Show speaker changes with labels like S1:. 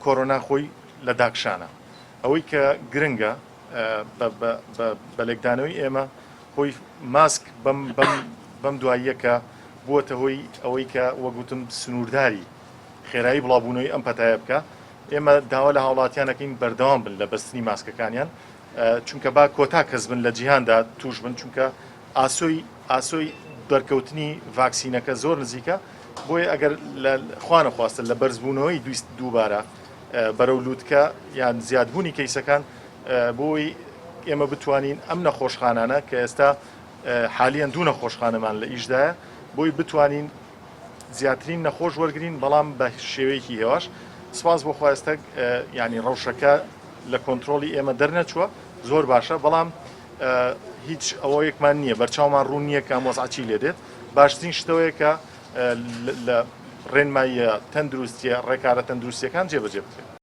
S1: کۆرۆنا خۆی لە داکشانە ئەوەی کە گرنگە بە لێکدانەوەی ئێمە خۆی ماسک بەم دواییەکە بووەتە هۆی ئەوەی کە وەگوتم سنوورداری خێرایی بڵاوبوونەوەی ئەم پەتایە بکە ئێمە داوا لە هاوڵاتیانەکەین بەردەوام بن لە بەستنی ماسکەکانیان چونکە با کۆتا کەس بن لە جیهاندا توش بن چونکە ئاسۆی دەرکەوتنی ڤاکسینەکە زۆر نزیکە بۆیە ئەگەر خوانە خواستە لە بەرزبوونەوەی دووبارە بەرەو لووتکە یان زیادبوونی کەیسەکان بۆی ئێمە بتوانین ئەم نەخۆشخانانە کە ئێستا حالیان دوو نەخۆشخانەمان لە ئیشدایە بۆی بتوانین زیاترین نەخۆش وەرگین بەڵام بە شێوەیەکی هێواش سپاس بۆ خواستە ینی ڕەوشەکە لە کۆنتترۆلی ئێمە دەرنەچووە زۆر باشە بەڵام هیچ ئەوەیەکمان نییە بەرچاومان ڕوون نییە کە مۆزعچی لێ دێت باشترین شتەوەیە کە لە ڕێنماییە تەندروستیە ڕێکارە تەندروستیەکان جێبەجێ بکرێت.